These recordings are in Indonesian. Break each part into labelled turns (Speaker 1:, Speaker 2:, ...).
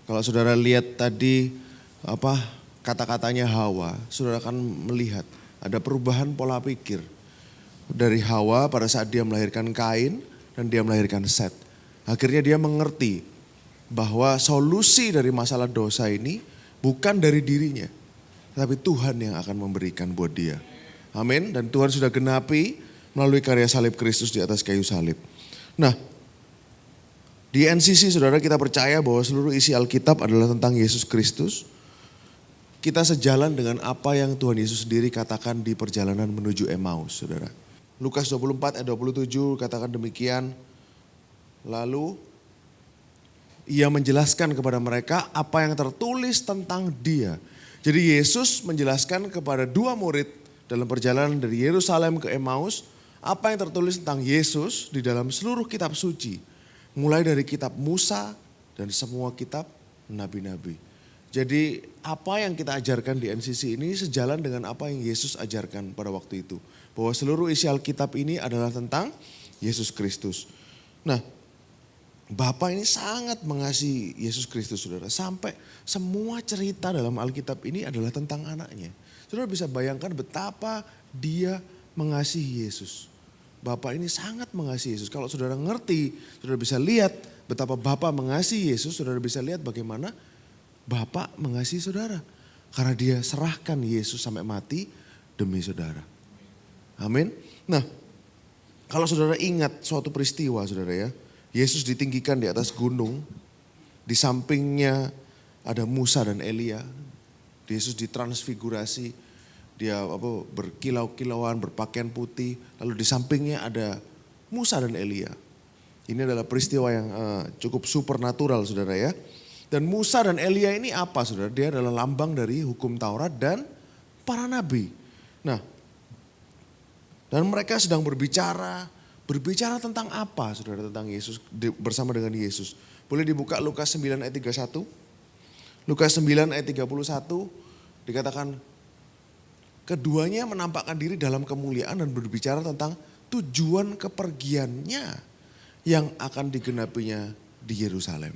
Speaker 1: Kalau saudara lihat tadi kata-katanya Hawa, saudara akan melihat ada perubahan pola pikir. Dari Hawa pada saat dia melahirkan Kain dan dia melahirkan Set. Akhirnya dia mengerti bahwa solusi dari masalah dosa ini bukan dari dirinya. Tapi Tuhan yang akan memberikan buat dia. Amin. Dan Tuhan sudah genapi melalui karya salib Kristus di atas kayu salib. Nah, di NCC saudara kita percaya bahwa seluruh isi Alkitab adalah tentang Yesus Kristus. Kita sejalan dengan apa yang Tuhan Yesus sendiri katakan di perjalanan menuju Emmaus saudara. Lukas 24 ayat 27 katakan demikian. Lalu ia menjelaskan kepada mereka apa yang tertulis tentang dia. Jadi Yesus menjelaskan kepada dua murid dalam perjalanan dari Yerusalem ke Emmaus. Apa yang tertulis tentang Yesus di dalam seluruh kitab suci. Mulai dari kitab Musa dan semua kitab nabi-nabi. Jadi apa yang kita ajarkan di NCC ini sejalan dengan apa yang Yesus ajarkan pada waktu itu. Bahwa seluruh isi Alkitab ini adalah tentang Yesus Kristus. Nah, Bapa ini sangat mengasihi Yesus Kristus saudara. Sampai semua cerita dalam Alkitab ini adalah tentang anaknya. Saudara bisa bayangkan betapa dia mengasihi Yesus. Bapak ini sangat mengasihi Yesus. Kalau saudara ngerti, saudara bisa lihat betapa Bapak mengasihi Yesus. Saudara bisa lihat bagaimana Bapak mengasihi saudara. Karena dia serahkan Yesus sampai mati demi saudara. Amin. Nah, kalau saudara ingat suatu peristiwa saudara ya. Yesus ditinggikan di atas gunung. Di sampingnya ada Musa dan Elia. Yesus ditransfigurasi. Dia berkilau-kilauan, berpakaian putih. Lalu di sampingnya ada Musa dan Elia. Ini adalah peristiwa yang cukup supernatural saudara ya. Dan Musa dan Elia ini apa saudara? Dia adalah lambang dari hukum Taurat dan para nabi. Nah, dan mereka sedang berbicara tentang apa saudara? Tentang Yesus bersama dengan Yesus. Boleh dibuka Lukas 9 ayat 31. Lukas 9 ayat 31 dikatakan keduanya menampakkan diri dalam kemuliaan dan berbicara tentang tujuan kepergiannya yang akan digenapinya di Yerusalem.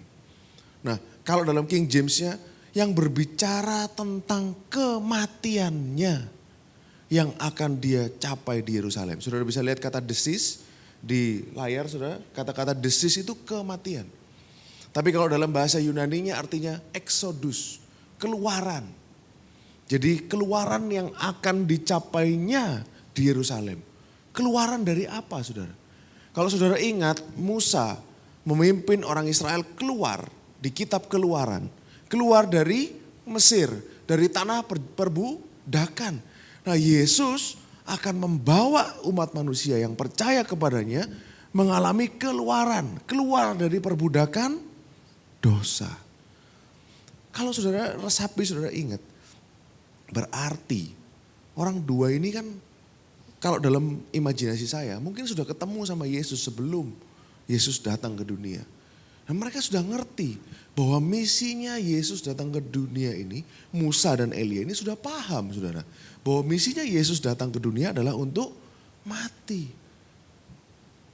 Speaker 1: Nah, kalau dalam King James-nya yang berbicara tentang kematiannya yang akan dia capai di Yerusalem. Saudara bisa lihat kata desis di layar saudara. Kata-kata desis itu kematian. Tapi kalau dalam bahasa Yunaninya artinya exodus, keluaran. Jadi keluaran yang akan dicapainya di Yerusalem. Keluaran dari apa saudara? Kalau saudara ingat Musa memimpin orang Israel keluar di kitab Keluaran. Keluar dari Mesir, dari tanah perbudakan. Nah Yesus akan membawa umat manusia yang percaya kepadanya mengalami keluaran. Keluar dari perbudakan dosa. Kalau saudara resapi saudara ingat. Berarti orang dua ini kan kalau dalam imajinasi saya mungkin sudah ketemu sama Yesus sebelum Yesus datang ke dunia. Dan mereka sudah ngerti bahwa misinya Yesus datang ke dunia ini, Musa dan Elia ini sudah paham saudara. Bahwa misinya Yesus datang ke dunia adalah untuk mati.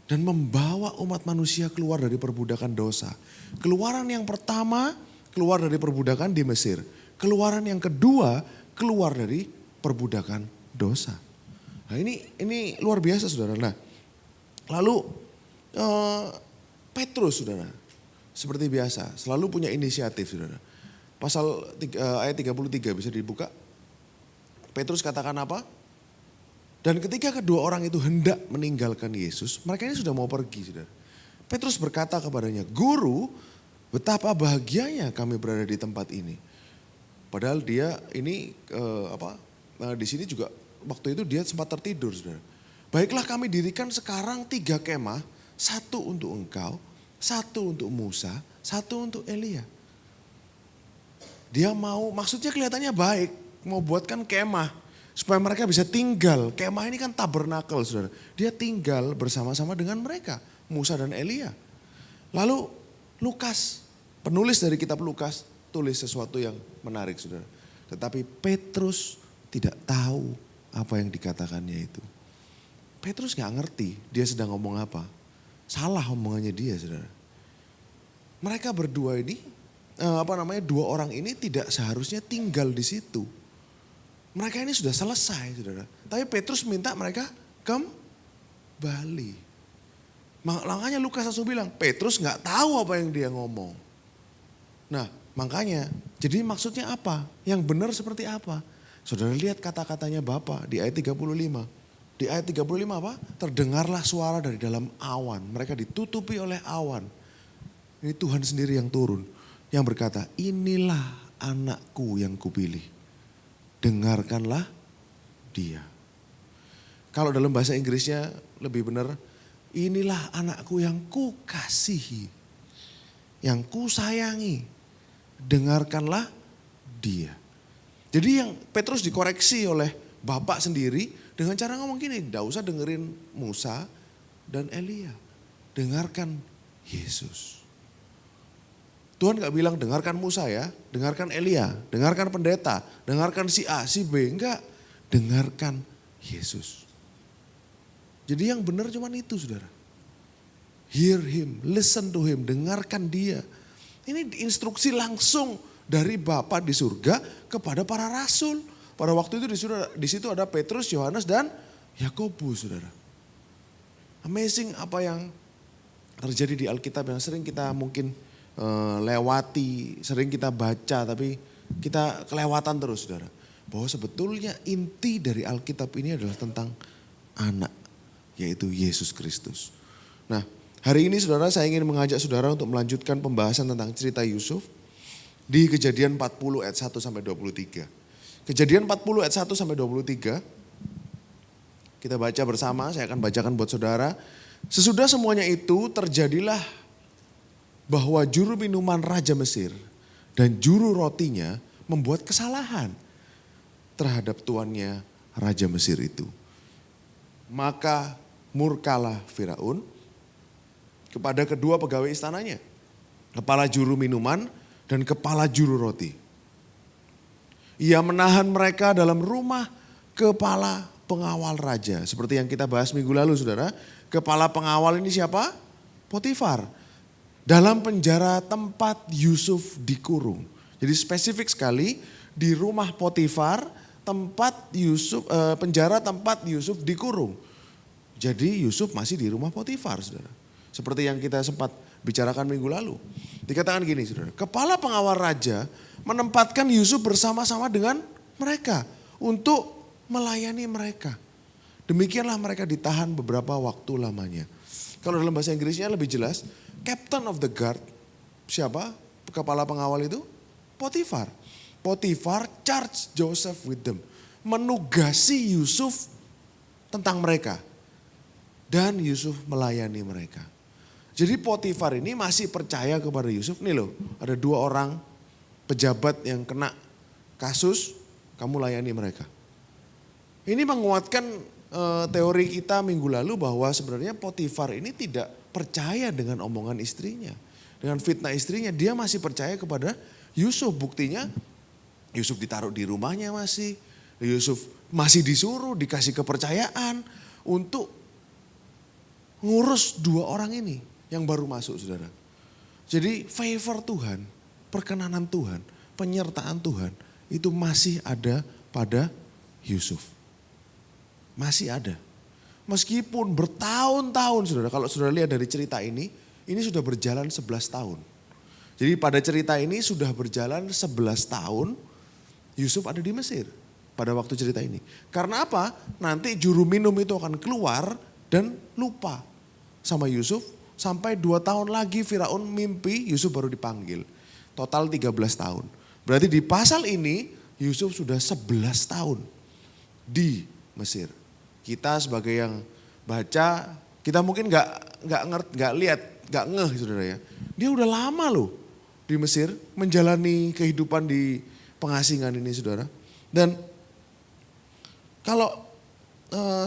Speaker 1: Dan membawa umat manusia keluar dari perbudakan dosa. Keluaran yang pertama keluar dari perbudakan di Mesir. Keluaran yang kedua keluar dari perbudakan dosa. Nah ini luar biasa saudara. Nah lalu Petrus saudara. Seperti biasa selalu punya inisiatif saudara. Pasal ayat 33 bisa dibuka. Petrus katakan apa? Dan ketika kedua orang itu hendak meninggalkan Yesus. Mereka ini sudah mau pergi saudara. Petrus berkata kepadanya, Guru betapa bahagianya kami berada di tempat ini. Padahal dia ini di sini juga waktu itu dia sempat tertidur saudara. Baiklah kami dirikan sekarang 3 kemah, 1 untuk engkau, 1 untuk Musa, 1 untuk Elia. Dia mau, maksudnya kelihatannya baik, mau buatkan kemah supaya mereka bisa tinggal. Kemah ini kan tabernakel saudara. Dia tinggal bersama-sama dengan mereka, Musa dan Elia. Lalu Lukas, penulis dari kitab Lukas, tulis sesuatu yang menarik saudara. Tetapi Petrus tidak tahu apa yang dikatakannya itu. Petrus gak ngerti dia sedang ngomong apa. Salah omongannya dia saudara. Mereka berdua ini dua orang ini tidak seharusnya tinggal di situ. Mereka ini sudah selesai, saudara. Tapi Petrus minta mereka kembali. Makanya Lukas langsung bilang, Petrus nggak tahu apa yang dia ngomong. Nah, makanya, jadi maksudnya apa? Yang benar seperti apa? Saudara lihat kata-katanya Bapa di ayat 35. Di ayat 35 apa? Terdengarlah suara dari dalam awan. Mereka ditutupi oleh awan. Ini Tuhan sendiri yang turun. Yang berkata, inilah anakku yang kupilih. Dengarkanlah dia. Kalau dalam bahasa Inggrisnya lebih benar, inilah anakku yang kukasihi. Yang kusayangi. Dengarkanlah dia. Jadi yang Petrus dikoreksi oleh Bapak sendiri dengan cara ngomong gini, tidak usah dengerin Musa dan Elia. Dengarkan Yesus. Tuhan gak bilang dengarkan Musa ya, dengarkan Elia, dengarkan pendeta, dengarkan si A, si B. Enggak, dengarkan Yesus. Jadi yang benar cuma itu, saudara. Hear him, listen to him, dengarkan dia. Ini instruksi langsung dari Bapa di surga kepada para rasul. Pada waktu itu di situ ada Petrus, Yohanes dan Yakobus, saudara. Amazing apa yang terjadi di Alkitab yang sering kita mungkin lewati, sering kita baca tapi kita kelewatan terus, saudara. Bahwa sebetulnya inti dari Alkitab ini adalah tentang anak, yaitu Yesus Kristus. Nah, hari ini saudara saya ingin mengajak saudara untuk melanjutkan pembahasan tentang cerita Yusuf di Kejadian 40 ayat 1 sampai 23. Kejadian 40 ayat 1 sampai 23. Kita baca bersama, saya akan bacakan buat saudara. Sesudah semuanya itu terjadilah bahwa juru minuman Raja Mesir dan juru rotinya membuat kesalahan terhadap tuannya Raja Mesir itu. Maka murkalah Firaun kepada kedua pegawai istananya, kepala juru minuman dan kepala juru roti. Ia menahan mereka dalam rumah kepala pengawal raja. Seperti yang kita bahas minggu lalu, saudara. Kepala pengawal ini siapa? Potifar. Dalam penjara tempat Yusuf dikurung. Jadi spesifik sekali di rumah Potifar, penjara tempat Yusuf dikurung. Jadi Yusuf masih di rumah Potifar, saudara. Seperti yang kita sempat bicarakan minggu lalu. Dikatakan gini, saudara. Kepala pengawal raja menempatkan Yusuf bersama-sama dengan mereka untuk melayani mereka. Demikianlah mereka ditahan beberapa waktu lamanya. Kalau dalam bahasa Inggrisnya lebih jelas, Captain of the Guard, siapa kepala pengawal itu? Potifar. Potifar charge Joseph with them. Menugasi Yusuf tentang mereka. Dan Yusuf melayani mereka. Jadi Potifar ini masih percaya kepada Yusuf. Nih loh, ada dua orang pejabat yang kena kasus, kamu layani mereka. Ini menguatkan teori kita minggu lalu bahwa sebenarnya Potifar ini tidak percaya dengan omongan istrinya. Dengan fitnah istrinya, dia masih percaya kepada Yusuf. Buktinya Yusuf ditaruh di rumahnya masih. Yusuf masih disuruh, dikasih kepercayaan untuk ngurus dua orang ini yang baru masuk, saudara. Jadi favor Tuhan, perkenanan Tuhan, penyertaan Tuhan itu masih ada pada Yusuf. Masih ada. Meskipun bertahun-tahun, saudara, kalau saudara lihat dari cerita ini sudah berjalan 11 tahun. Jadi pada cerita ini sudah berjalan 11 tahun Yusuf ada di Mesir pada waktu cerita ini. Karena apa? Nanti juru minum itu akan keluar dan lupa sama Yusuf sampai 2 tahun lagi Firaun mimpi Yusuf baru dipanggil. Total 13 tahun. Berarti di pasal ini Yusuf sudah 11 tahun di Mesir. Kita sebagai yang baca, kita mungkin nggak lihat, nggak ngeh, saudara ya. Dia udah lama loh di Mesir menjalani kehidupan di pengasingan ini, saudara. Dan kalau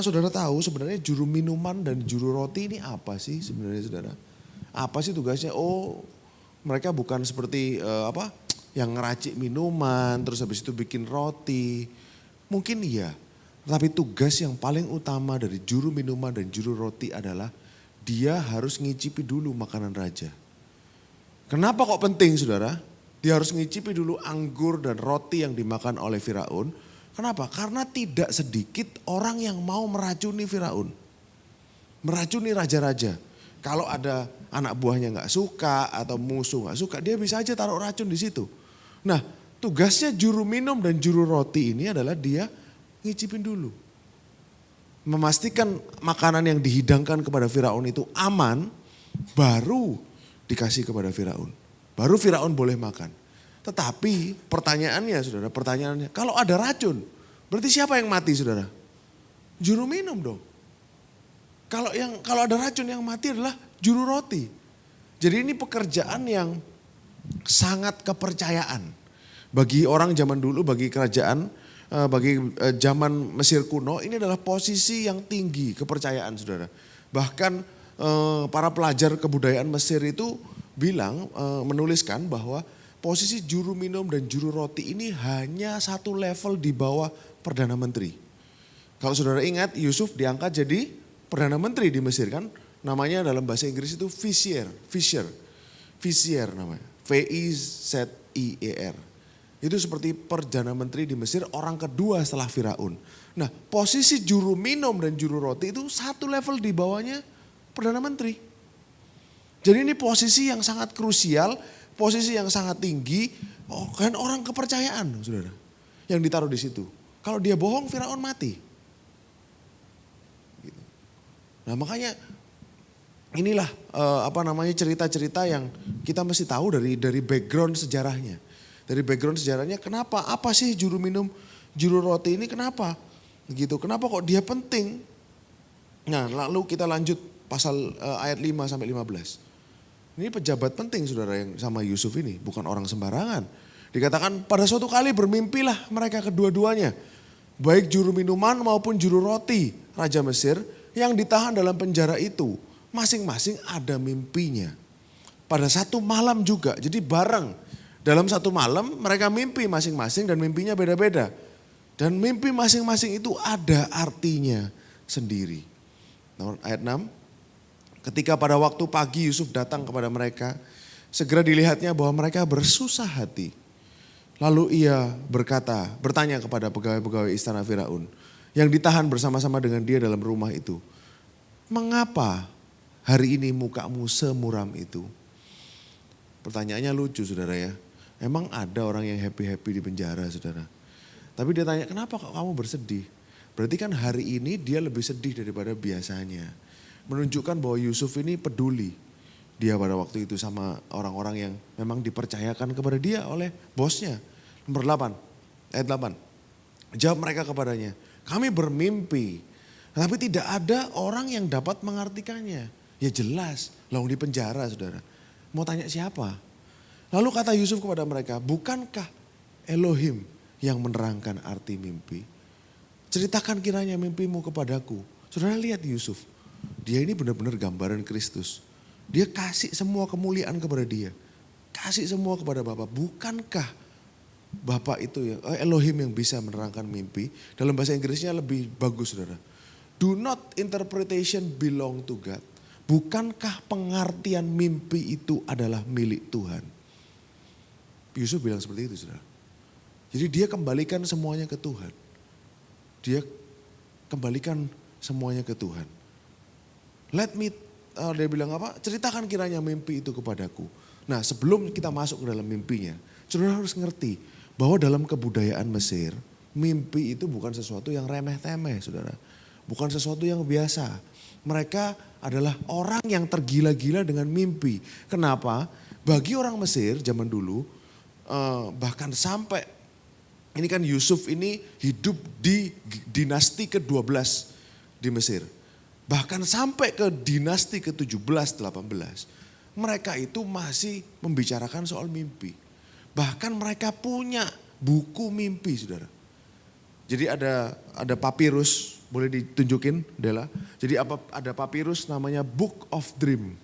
Speaker 1: saudara tahu sebenarnya juru minuman dan juru roti ini apa sih sebenarnya, saudara? Apa sih tugasnya? Oh, mereka bukan seperti yang ngeracik minuman terus habis itu bikin roti. Mungkin iya. Tapi tugas yang paling utama dari juru minuman dan juru roti adalah dia harus ngicipi dulu makanan raja. Kenapa kok penting, saudara? Dia harus ngicipi dulu anggur dan roti yang dimakan oleh Firaun. Kenapa? Karena tidak sedikit orang yang mau meracuni Firaun. Meracuni raja-raja. Kalau ada anak buahnya nggak suka atau musuh nggak suka, dia bisa aja taruh racun di situ. Nah, tugasnya juru minum dan juru roti ini adalah dia ngicipin dulu. Memastikan makanan yang dihidangkan kepada Firaun itu aman, baru dikasih kepada Firaun. Baru Firaun boleh makan. Tetapi pertanyaannya saudara, kalau ada racun, berarti siapa yang mati saudara? Juru minum dong. Kalau ada racun yang mati adalah juru roti. Jadi ini pekerjaan yang sangat kepercayaan. Bagi orang zaman dulu, bagi kerajaan, bagi zaman Mesir kuno, ini adalah posisi yang tinggi kepercayaan saudara. Bahkan para pelajar kebudayaan Mesir itu bilang, menuliskan bahwa posisi juru minum dan juru roti ini hanya satu level di bawah Perdana Menteri. Kalau saudara ingat, Yusuf diangkat jadi Perdana Menteri di Mesir kan, namanya dalam bahasa Inggris itu Vizier namanya, Vizier. Itu seperti Perdana Menteri di Mesir, orang kedua setelah Firaun. Nah, posisi juru minum dan juru roti itu satu level di bawahnya Perdana Menteri. Jadi ini posisi yang sangat krusial, posisi yang sangat tinggi, kan orang kepercayaan saudara, yang ditaruh di situ. Kalau dia bohong, Firaun mati. Nah makanya inilah cerita-cerita yang kita mesti tahu dari background sejarahnya. Dari background sejarahnya kenapa, apa sih juru minum, juru roti ini kenapa? Gitu, kenapa kok dia penting? Nah lalu kita lanjut pasal ayat 5 sampai 15. Ini pejabat penting saudara yang sama Yusuf ini, bukan orang sembarangan. Dikatakan pada suatu kali bermimpilah mereka kedua-duanya. Baik juru minuman maupun juru roti Raja Mesir yang ditahan dalam penjara itu, masing-masing ada mimpinya. Pada satu malam juga, jadi bareng. Dalam satu malam mereka mimpi masing-masing dan mimpinya beda-beda. Dan mimpi masing-masing itu ada artinya sendiri. Ayat 6, ketika pada waktu pagi Yusuf datang kepada mereka, segera dilihatnya bahwa mereka bersusah hati. Lalu ia bertanya kepada pegawai-pegawai istana Firaun, yang ditahan bersama-sama dengan dia dalam rumah itu. Mengapa hari ini mukamu semuram itu? Pertanyaannya lucu saudara ya. Emang ada orang yang happy-happy di penjara saudara. Tapi dia tanya, kenapa kok kamu bersedih? Berarti kan hari ini dia lebih sedih daripada biasanya. Menunjukkan bahwa Yusuf ini peduli. Dia pada waktu itu sama orang-orang yang memang dipercayakan kepada dia oleh bosnya. Nomor 8, ayat 8. Jawab mereka kepadanya, kami bermimpi, tapi tidak ada orang yang dapat mengartikannya. Ya jelas, lalu di penjara saudara. Mau tanya siapa? Lalu kata Yusuf kepada mereka, bukankah Elohim yang menerangkan arti mimpi? Ceritakan kiranya mimpimu kepadaku. Saudara lihat Yusuf, dia ini benar-benar gambaran Kristus. Dia kasih semua kemuliaan kepada dia. Kasih semua kepada Bapa. Bukankah Bapak itu ya, Elohim yang bisa menerangkan mimpi. Dalam bahasa Inggrisnya lebih bagus saudara. Do not interpretation belong to God. Bukankah pengertian mimpi itu adalah milik Tuhan? Yusuf bilang seperti itu saudara. Jadi dia kembalikan semuanya ke Tuhan. Dia kembalikan semuanya ke Tuhan. Dia bilang apa? Ceritakan kiranya mimpi itu kepadaku. Nah sebelum kita masuk ke dalam mimpinya, saudara harus ngerti bahwa dalam kebudayaan Mesir, mimpi itu bukan sesuatu yang remeh-temeh saudara. Bukan sesuatu yang biasa. Mereka adalah orang yang tergila-gila dengan mimpi. Kenapa? Bagi orang Mesir zaman dulu, bahkan sampai, ini kan Yusuf ini hidup di dinasti ke-12 di Mesir. Bahkan sampai ke dinasti ke-17, 18. Mereka itu masih membicarakan soal mimpi. Bahkan mereka punya buku mimpi saudara. Jadi ada papirus, boleh ditunjukin Dela. Jadi ada papirus namanya Book of Dream.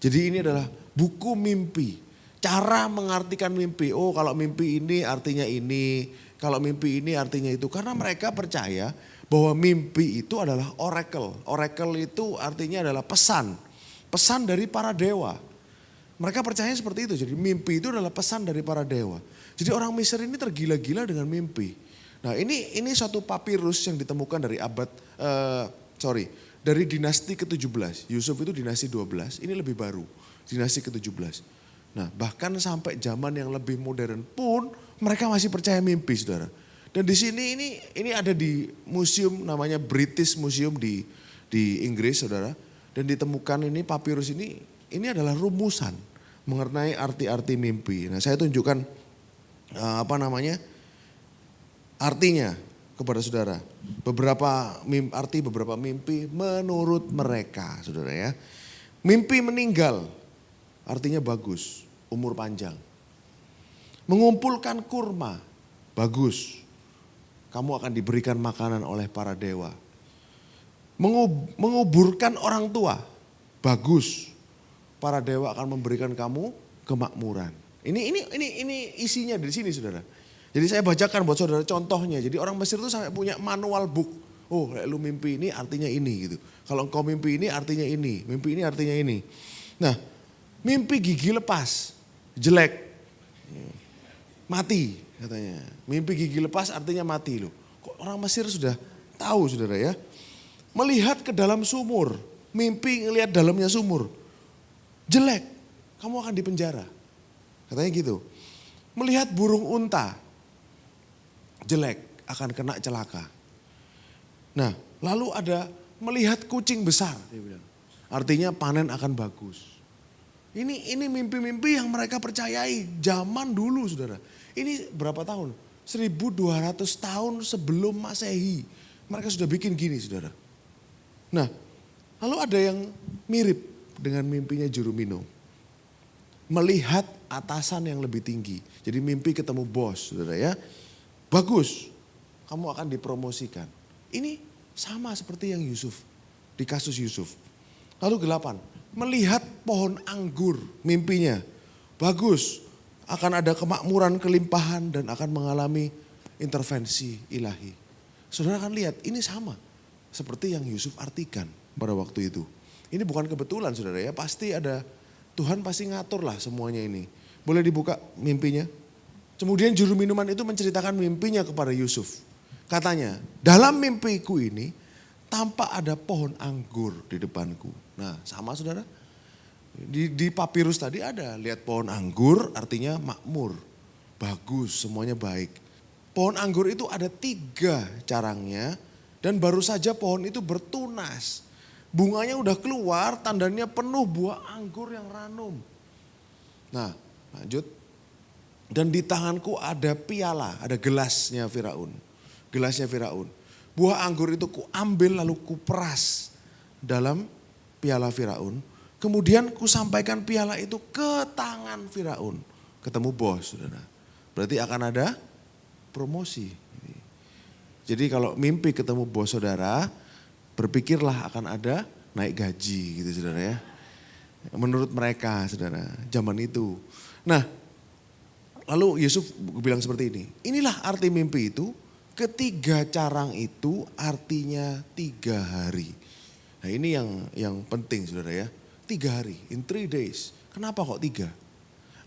Speaker 1: Jadi ini adalah buku mimpi. Cara mengartikan mimpi. Oh kalau mimpi ini artinya ini. Kalau mimpi ini artinya itu. Karena mereka percaya bahwa mimpi itu adalah oracle. Oracle itu artinya adalah pesan. Pesan dari para dewa. Mereka percaya seperti itu. Jadi mimpi itu adalah pesan dari para dewa. Jadi orang Mesir ini tergila-gila dengan mimpi. Nah ini suatu papirus yang ditemukan dari dari dinasti ke-17. Yusuf itu dinasti 12, ini lebih baru, dinasti ke-17. Nah bahkan sampai zaman yang lebih modern pun mereka masih percaya mimpi, saudara. Dan di sini ini ada di museum namanya British Museum di Inggris, saudara. Dan ditemukan ini papirus ini adalah rumusan mengenai arti-arti mimpi. Nah saya tunjukkan artinya kepada saudara. Beberapa mimpi menurut mereka, saudara ya. Mimpi meninggal artinya bagus, umur panjang. Mengumpulkan kurma, bagus. Kamu akan diberikan makanan oleh para dewa. Menguburkan orang tua, bagus. Para dewa akan memberikan kamu kemakmuran. Ini isinya di sini, saudara. Jadi saya bacakan buat saudara contohnya. Jadi orang Mesir itu sampai punya manual book. Oh, lu mimpi ini artinya ini gitu. Kalau engkau mimpi ini artinya ini, mimpi ini artinya ini. Nah, mimpi gigi lepas, jelek, mati katanya. Mimpi gigi lepas artinya mati loh. Kok orang Mesir sudah tahu, saudara ya. Melihat ke dalam sumur, mimpi ngelihat dalamnya sumur, jelek, kamu akan dipenjara. Katanya gitu. Melihat burung unta, jelek, akan kena celaka. Nah, lalu ada melihat kucing besar, dia bilang. Artinya panen akan bagus. Ini mimpi-mimpi yang mereka percayai zaman dulu, saudara. Ini berapa tahun? 1200 tahun sebelum Masehi. Mereka sudah bikin gini, saudara. Nah, lalu ada yang mirip dengan mimpinya juru minum. Melihat atasan yang lebih tinggi. Jadi mimpi ketemu bos, saudara ya. Bagus, kamu akan dipromosikan. Ini sama seperti yang Yusuf, di kasus Yusuf. Lalu 8, melihat pohon anggur, mimpinya. Bagus, akan ada kemakmuran, kelimpahan dan akan mengalami intervensi ilahi. Saudara akan lihat, ini sama seperti yang Yusuf artikan pada waktu itu. Ini bukan kebetulan, saudara ya, pasti ada, Tuhan pasti ngatur lah semuanya ini. Boleh dibuka mimpinya? Kemudian juru minuman itu menceritakan mimpinya kepada Yusuf. Katanya, dalam mimpiku ini tampak ada pohon anggur di depanku. Nah sama, saudara. Di papirus tadi ada, lihat pohon anggur artinya makmur. Bagus, semuanya baik. Pohon anggur itu ada 3 carangnya dan baru saja pohon itu bertunas. Bunganya udah keluar, tandanya penuh buah anggur yang ranum. Nah lanjut. Dan di tanganku ada piala, ada gelasnya Firaun. Gelasnya Firaun. Buah anggur itu kuambil lalu kuperas dalam piala Firaun. Kemudian kusampaikan piala itu ke tangan Firaun. Ketemu bos, saudara. Berarti akan ada promosi. Jadi kalau mimpi ketemu bos saudara, berpikirlah akan ada naik gaji gitu, saudara ya. Menurut mereka, saudara, zaman itu. Nah, lalu Yusuf bilang seperti ini, inilah arti mimpi itu, ketiga carang itu artinya 3 hari. Nah ini yang penting, saudara ya, 3 hari, in 3 days. Kenapa kok 3?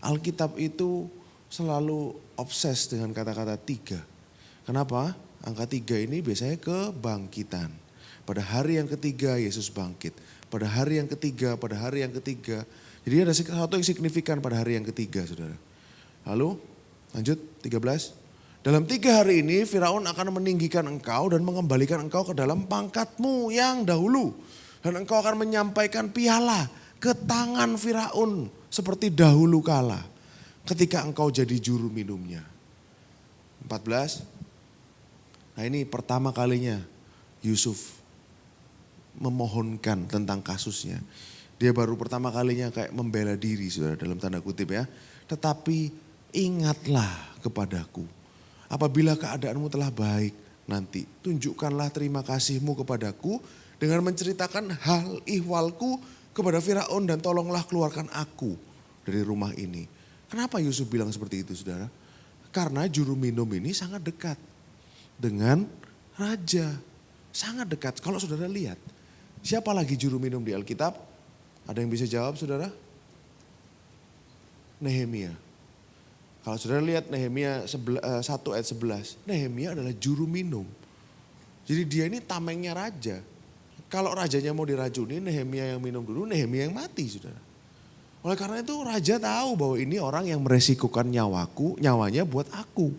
Speaker 1: Alkitab itu selalu obses dengan kata-kata 3. Kenapa? Angka 3 ini biasanya kebangkitan. Pada hari yang ketiga Yesus bangkit. Pada hari yang ketiga, pada hari yang ketiga. Jadi ada sesuatu yang signifikan pada hari yang ketiga, saudara. Lalu lanjut 13. Dalam 3 hari ini Firaun akan meninggikan engkau dan mengembalikan engkau ke dalam pangkatmu yang dahulu. Dan engkau akan menyampaikan piala ke tangan Firaun seperti dahulu kala. Ketika engkau jadi juru minumnya. 14. Nah ini pertama kalinya Yusuf memohonkan tentang kasusnya. Dia baru pertama kalinya kayak membela diri, saudara, dalam tanda kutip ya. Tetapi ingatlah kepadaku. Apabila keadaanmu telah baik nanti, tunjukkanlah terima kasihmu kepadaku dengan menceritakan hal ihwalku kepada Firaun dan tolonglah keluarkan aku dari rumah ini. Kenapa Yusuf bilang seperti itu, saudara? Karena juru minum ini sangat dekat dengan raja. Sangat dekat. Kalau saudara lihat, siapa lagi juru minum di Alkitab? Ada yang bisa jawab, saudara? Nehemia. Kalau saudara lihat Nehemia 1 ayat 11, Nehemia adalah juru minum. Jadi dia ini tamengnya raja. Kalau rajanya mau diracuni, Nehemia yang minum dulu, Nehemia yang mati, saudara. Oleh karena itu raja tahu bahwa ini orang yang meresikukan nyawanya buat aku.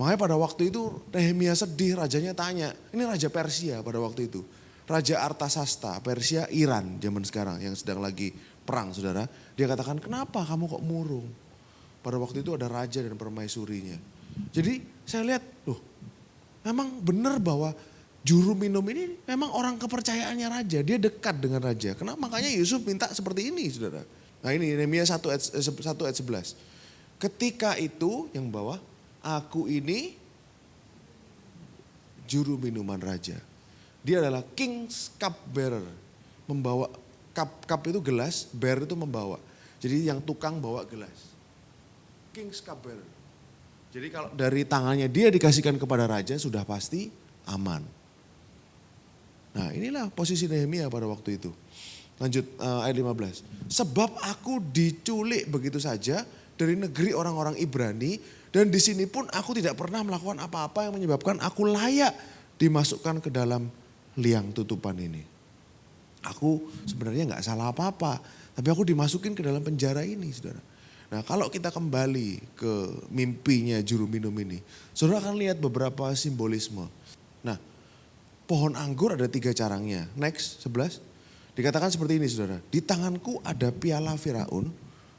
Speaker 1: Makanya pada waktu itu Nehemia sedih, rajanya tanya, ini raja Persia pada waktu itu. Raja Artasasta, Persia, Iran zaman sekarang yang sedang lagi perang, saudara. Dia katakan, kenapa kamu kok murung? Pada waktu itu ada raja dan permaisurinya. Jadi saya lihat, loh memang benar bahwa juru minum ini memang orang kepercayaannya raja. Dia dekat dengan raja. Kenapa? Makanya Yusuf minta seperti ini, saudara. Nah ini Nehemia 1 ayat 11. Ketika itu yang bawah, aku ini juru minuman raja. Dia adalah king's cup bearer. Membawa cup itu gelas, bearer itu membawa. Jadi yang tukang bawa gelas. King's cup bearer. Jadi kalau dari tangannya dia dikasihkan kepada raja sudah pasti aman. Nah inilah posisi Nehemia pada waktu itu. Lanjut ayat 15. Sebab aku diculik begitu saja dari negeri orang-orang Ibrani. Dan di sini pun aku tidak pernah melakukan apa-apa yang menyebabkan aku layak dimasukkan ke dalam liang tutupan ini. Aku sebenarnya gak salah apa-apa. Tapi aku dimasukin ke dalam penjara ini, saudara. Nah kalau kita kembali ke mimpinya juru minum ini, saudara akan lihat beberapa simbolisme. Nah pohon anggur ada 3 carangnya. Next 11. Dikatakan seperti ini, saudara. Di tanganku ada piala Firaun,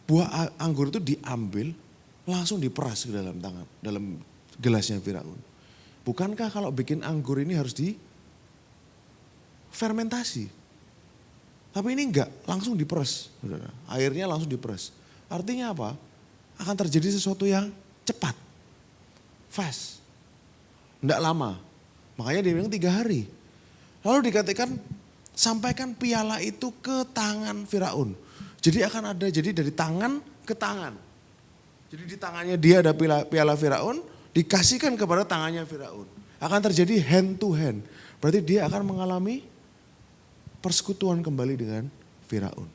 Speaker 1: buah anggur itu diambil langsung diperas ke dalam gelasnya Firaun. Bukankah kalau bikin anggur ini harus difermentasi? Tapi ini enggak, langsung diperas, saudara. Airnya langsung diperas. Artinya apa? Akan terjadi sesuatu yang cepat, fast, enggak lama. Makanya dia bilang 3 hari. Lalu dikatakan sampaikan piala itu ke tangan Firaun. Jadi akan ada, jadi dari tangan ke tangan. Jadi di tangannya dia ada piala Firaun, dikasihkan kepada tangannya Firaun. Akan terjadi hand to hand. Berarti dia akan mengalami persekutuan kembali dengan Firaun.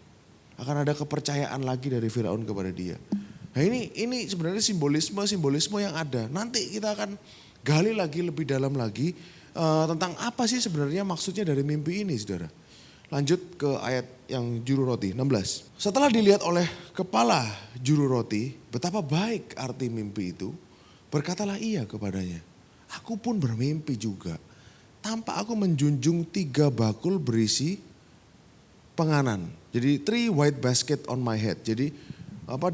Speaker 1: Akan ada kepercayaan lagi dari Firaun kepada dia. Nah ini sebenarnya simbolisme yang ada. Nanti kita akan gali lagi lebih dalam lagi tentang apa sih sebenarnya maksudnya dari mimpi ini, saudara. Lanjut ke ayat yang juru roti 16. Setelah dilihat oleh kepala juru roti betapa baik arti mimpi itu, berkatalah ia kepadanya, aku pun bermimpi juga. Tampak aku menjunjung 3 bakul berisi penganan. Jadi 3 white basket on my head. Jadi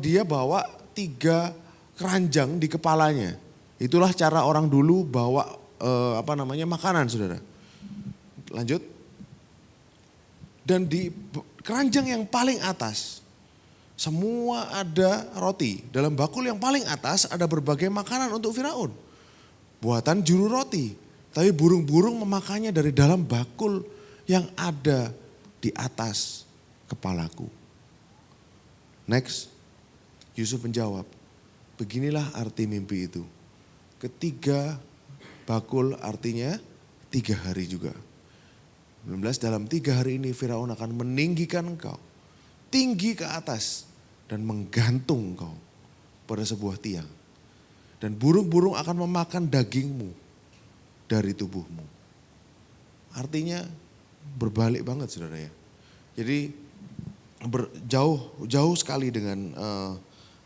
Speaker 1: dia bawa 3 keranjang di kepalanya. Itulah cara orang dulu bawa makanan, saudara. Lanjut. Dan di keranjang yang paling atas semua ada roti. Dalam bakul yang paling atas ada berbagai makanan untuk Firaun. Buatan juru roti. Tapi burung-burung memakannya dari dalam bakul yang ada di atas kepalaku. Next, Yusuf menjawab, beginilah arti mimpi itu. Ketiga bakul artinya 3 hari juga. 19, dalam 3 hari ini Firaun akan meninggikan engkau tinggi ke atas dan menggantung engkau pada sebuah tiang. Dan burung-burung akan memakan dagingmu dari tubuhmu. Artinya berbalik banget, saudara ya. Jadi jauh sekali dengan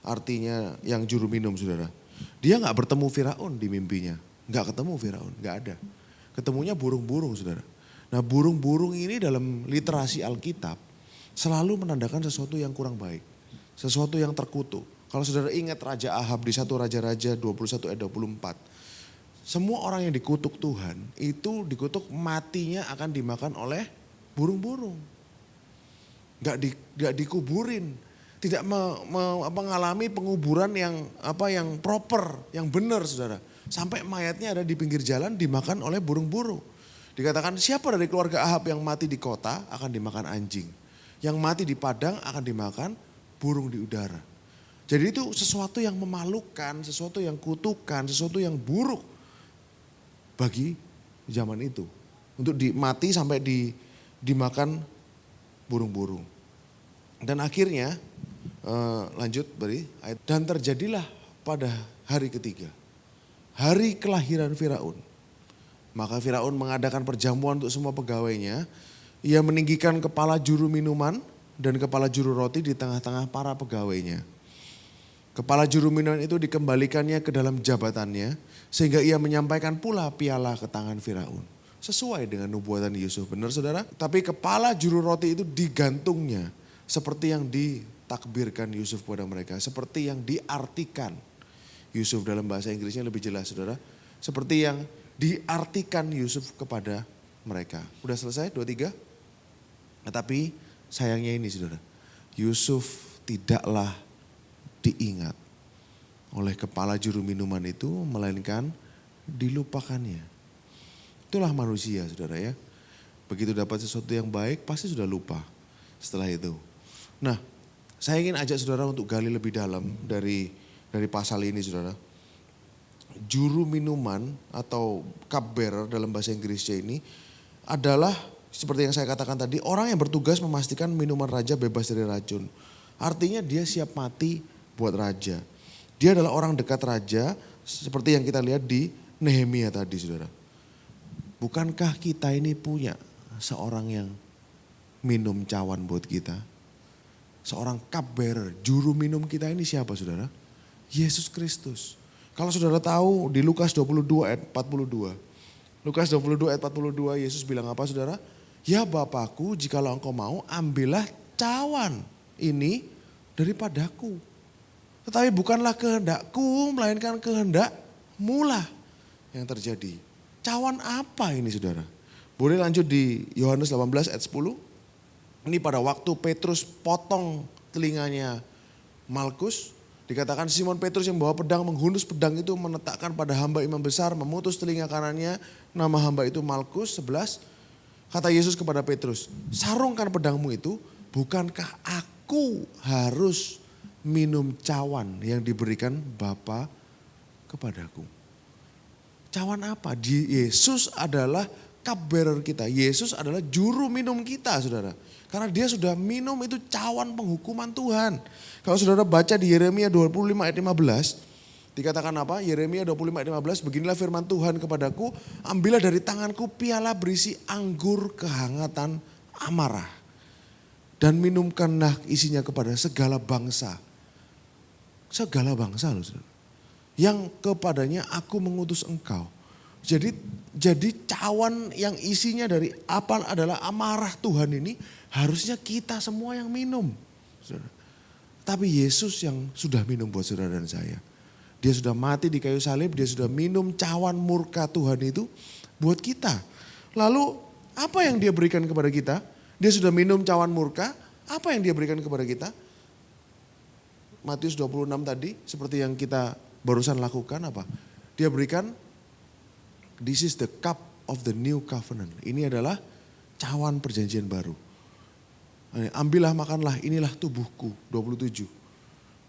Speaker 1: artinya yang juru minum, saudara. Dia gak bertemu Firaun di mimpinya. Gak ketemu Firaun, gak ada. Ketemunya burung-burung, saudara. Nah burung-burung ini dalam literasi Alkitab selalu menandakan sesuatu yang kurang baik. Sesuatu yang terkutuk. Kalau saudara ingat Raja Ahab di 1 Raja-Raja 21 ayat 24. Semua orang yang dikutuk Tuhan itu dikutuk matinya akan dimakan oleh burung-burung. Gak dikuburin. Tidak mengalami penguburan yang proper, yang benar, saudara. Sampai mayatnya ada di pinggir jalan dimakan oleh burung-burung. Dikatakan siapa dari keluarga Ahab yang mati di kota akan dimakan anjing. Yang mati di padang akan dimakan burung di udara. Jadi itu sesuatu yang memalukan, sesuatu yang kutukan, sesuatu yang buruk bagi zaman itu. Untuk mati sampai dimakan burung-burung. Dan akhirnya Lanjut beri. Dan terjadilah pada hari ketiga, hari kelahiran Firaun. Maka Firaun mengadakan perjamuan untuk semua pegawainya. Ia meninggikan kepala juru minuman dan kepala juru roti di tengah-tengah para pegawainya. Kepala juru minuman itu dikembalikannya ke dalam jabatannya, sehingga ia menyampaikan pula piala ke tangan Firaun. Sesuai dengan nubuatan Yusuf, benar saudara? Tapi kepala juru roti itu digantungnya, seperti yang ditakbirkan Yusuf kepada mereka, seperti yang diartikan. Yusuf dalam bahasa Inggrisnya lebih jelas saudara, seperti yang diartikan Yusuf kepada mereka. Udah selesai 23? Tetapi sayangnya ini saudara, Yusuf tidaklah diingat oleh kepala juru minuman itu, melainkan dilupakannya. Itulah manusia saudara ya. Begitu dapat sesuatu yang baik pasti sudah lupa setelah itu. Nah, saya ingin ajak saudara untuk gali lebih dalam dari pasal ini saudara. Juru minuman atau cupbearer dalam bahasa Inggrisnya ini adalah seperti yang saya katakan tadi, orang yang bertugas memastikan minuman raja bebas dari racun. Artinya dia siap mati buat raja. Dia adalah orang dekat raja seperti yang kita lihat di Nehemia tadi saudara. Bukankah kita ini punya seorang yang minum cawan buat kita? Seorang cupbearer, juru minum kita ini siapa saudara? Yesus Kristus. Kalau saudara tahu di Lukas 22 ayat 42. Lukas 22 ayat 42 Yesus bilang apa saudara? Ya Bapakku, jikalau engkau mau ambillah cawan ini daripadaku. Tetapi bukanlah kehendakku melainkan kehendakmu lah yang terjadi. Cawan apa ini saudara? Boleh lanjut di Yohanes 18 ayat 10. Ini pada waktu Petrus potong telinganya Malkus. Dikatakan Simon Petrus yang bawa pedang menghunus pedang itu menetakkan pada hamba imam besar, memutus telinga kanannya, nama hamba itu Malkus 11. Kata Yesus kepada Petrus, sarungkan pedangmu itu, bukankah aku harus minum cawan yang diberikan Bapa kepadaku? Cawan apa? Yesus adalah cupbearer kita, Yesus adalah juru minum kita saudara. Karena dia sudah minum itu cawan penghukuman Tuhan. Kalau saudara baca di Yeremia 25 ayat 15, dikatakan apa? Yeremia 25 ayat 15, beginilah firman Tuhan kepadaku, ambillah dari tanganku piala berisi anggur kehangatan amarah. Dan minumkanlah isinya kepada segala bangsa. Segala bangsa loh saudara. Yang kepadanya aku mengutus engkau. Jadi cawan yang isinya dari apa adalah amarah Tuhan ini harusnya kita semua yang minum. Saudara. Tapi Yesus yang sudah minum buat saudara dan saya. Dia sudah mati di kayu salib, dia sudah minum cawan murka Tuhan itu buat kita. Lalu apa yang dia berikan kepada kita? Dia sudah minum cawan murka, apa yang dia berikan kepada kita? Matius 26 tadi seperti yang kita barusan lakukan apa? Dia berikan, this is the cup of the new covenant. Ini adalah cawan perjanjian baru. Ambillah makanlah, inilah tubuhku. 27.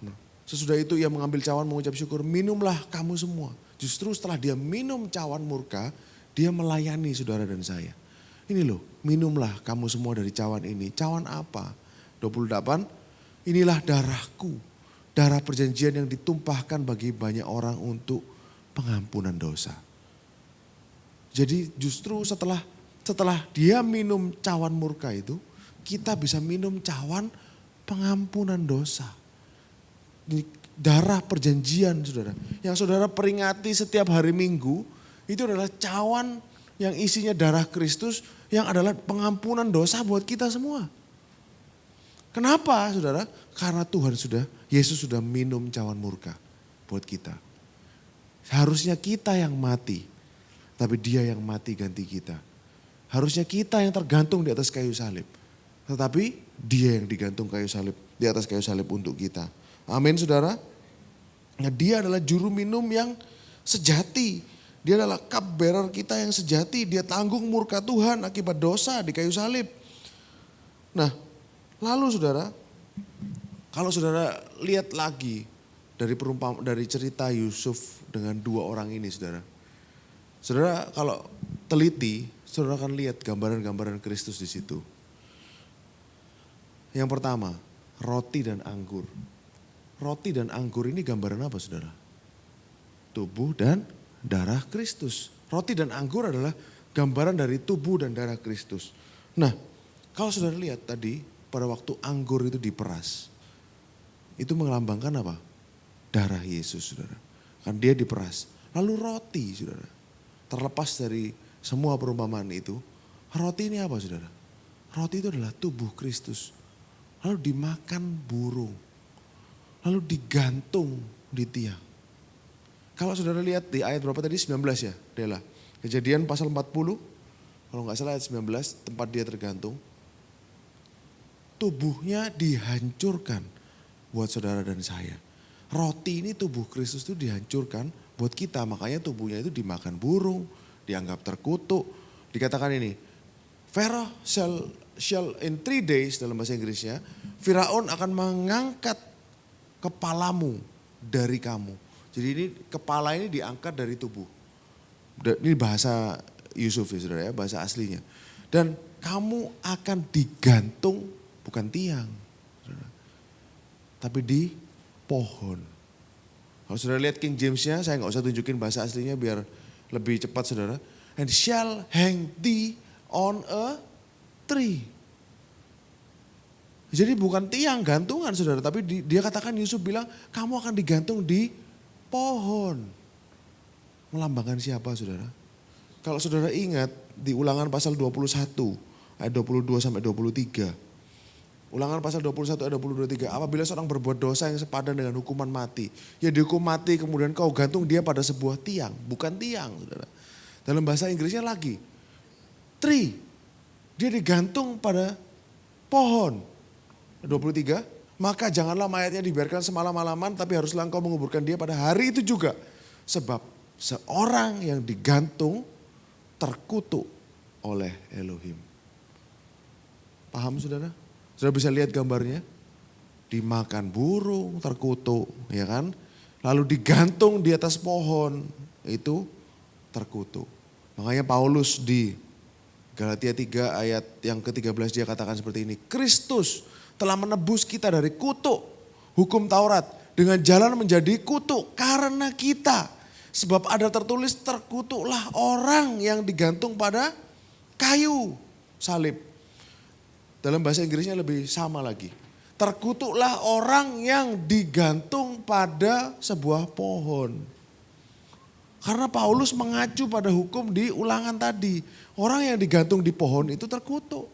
Speaker 1: Nah, sesudah itu ia mengambil cawan mengucap syukur, minumlah kamu semua. Justru setelah dia minum cawan murka, dia melayani saudara dan saya. Ini loh, minumlah kamu semua dari cawan ini. Cawan apa? 28, inilah darahku. Darah perjanjian yang ditumpahkan bagi banyak orang untuk pengampunan dosa. Jadi justru setelah dia minum cawan murka itu, kita bisa minum cawan pengampunan dosa. Ini darah perjanjian saudara. Yang saudara peringati setiap hari Minggu, itu adalah cawan yang isinya darah Kristus yang adalah pengampunan dosa buat kita semua. Kenapa saudara? Karena Yesus sudah minum cawan murka buat kita. Harusnya kita yang mati, tapi dia yang mati ganti kita. Harusnya kita yang tergantung di atas kayu salib. Tetapi dia yang digantung di atas kayu salib untuk kita. Amin saudara. Nah, dia adalah juru minum yang sejati. Dia adalah cupbearer kita yang sejati. Dia tanggung murka Tuhan akibat dosa di kayu salib. Nah, lalu saudara, kalau saudara lihat lagi dari cerita Yusuf dengan dua orang ini saudara. Saudara kalau teliti, saudara akan lihat gambaran-gambaran Kristus di situ. Yang pertama, roti dan anggur. Roti dan anggur ini gambaran apa saudara? Tubuh dan darah Kristus. Roti dan anggur adalah gambaran dari tubuh dan darah Kristus. Nah, kalau saudara lihat tadi pada waktu anggur itu diperas, itu melambangkan apa? Darah Yesus saudara. Kan dia diperas. Lalu roti saudara. Terlepas dari semua perumpamaan itu, roti ini apa saudara? Roti itu adalah tubuh Kristus. Lalu dimakan burung. Lalu digantung di tiang. Kalau saudara lihat di ayat berapa tadi? 19 ya, Dela. Kejadian pasal 40, kalau nggak salah ayat 19, tempat dia tergantung. Tubuhnya dihancurkan buat saudara dan saya. Roti ini tubuh Kristus itu dihancurkan buat kita. Makanya tubuhnya itu dimakan burung, dianggap terkutuk. Dikatakan ini, Pharaoh shall in 3 days dalam bahasa Inggrisnya, Firaun akan mengangkat kepalamu dari kamu. Jadi ini kepala ini diangkat dari tubuh. Ini bahasa Yusuf ya saudara ya, bahasa aslinya. Dan kamu akan digantung bukan tiang, saudara, tapi di pohon. Kalau saudara lihat King James-nya, saya nggak usah tunjukin bahasa aslinya biar lebih cepat saudara. And shall hang thee on a tree. Jadi bukan tiang gantungan saudara, tapi dia katakan Yusuf bilang kamu akan digantung di pohon. Melambangkan siapa saudara? Kalau saudara ingat di Ulangan pasal 21 ayat 22 sampai 23. Ulangan pasal 21 ayat 22-23. Apabila seorang berbuat dosa yang sepadan dengan hukuman mati. Ya dihukum mati kemudian kau gantung dia pada sebuah tiang. Bukan tiang saudara. Dalam bahasa Inggrisnya lagi. Tree. Dia digantung pada pohon. 23. Maka janganlah mayatnya dibiarkan semalam-malaman, tapi haruslah engkau menguburkan dia pada hari itu juga. Sebab seorang yang digantung terkutuk oleh Elohim. Paham saudara? Saudara bisa lihat gambarnya? Dimakan burung, terkutuk, ya kan? Lalu digantung di atas pohon, itu terkutuk. Makanya Paulus di Galatia 3 ayat yang ke-13 dia katakan seperti ini. Kristus telah menebus kita dari kutuk hukum Taurat dengan jalan menjadi kutuk karena kita. Sebab ada tertulis terkutuklah orang yang digantung pada kayu salib. Dalam bahasa Inggrisnya lebih sama lagi. Terkutuklah orang yang digantung pada sebuah pohon. Karena Paulus mengacu pada hukum di Ulangan tadi. Orang yang digantung di pohon itu terkutuk.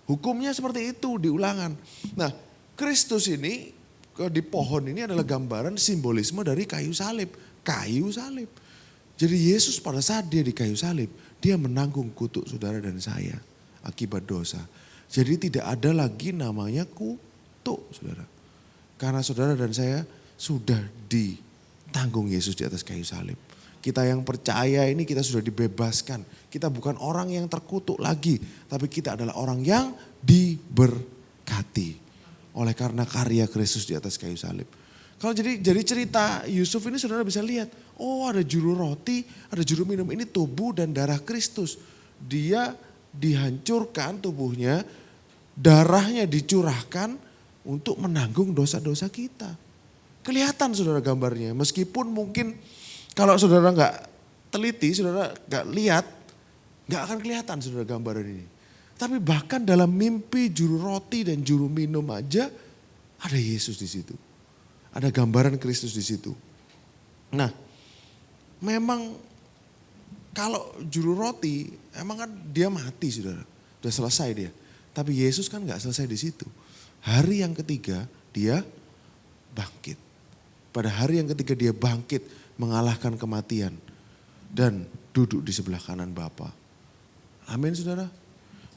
Speaker 1: Hukumnya seperti itu di Ulangan. Nah, Kristus ini di pohon ini adalah gambaran simbolisme dari kayu salib. Kayu salib. Jadi Yesus pada saat dia di kayu salib, dia menanggung kutuk saudara dan saya akibat dosa. Jadi tidak ada lagi namanya kutuk saudara. Karena saudara dan saya sudah ditanggung Yesus di atas kayu salib. Kita yang percaya ini kita sudah dibebaskan. Kita bukan orang yang terkutuk lagi. Tapi kita adalah orang yang diberkati. Oleh karena karya Kristus di atas kayu salib. Kalau jadi cerita Yusuf ini saudara bisa lihat. Oh ada juru roti, ada juru minum. Ini tubuh dan darah Kristus. Dia dihancurkan tubuhnya. Darahnya dicurahkan untuk menanggung dosa-dosa kita. Kelihatan saudara gambarnya. Meskipun mungkin kalau saudara nggak teliti, saudara nggak lihat, nggak akan kelihatan saudara gambaran ini. Tapi bahkan dalam mimpi juru roti dan juru minum aja ada Yesus di situ. Ada gambaran Kristus di situ. Nah, memang kalau juru roti, emang kan dia mati saudara, udah selesai dia. Tapi Yesus kan nggak selesai di situ. Hari yang ketiga dia bangkit. Pada hari yang ketiga dia bangkit. Mengalahkan kematian dan duduk di sebelah kanan Bapa. Amin saudara.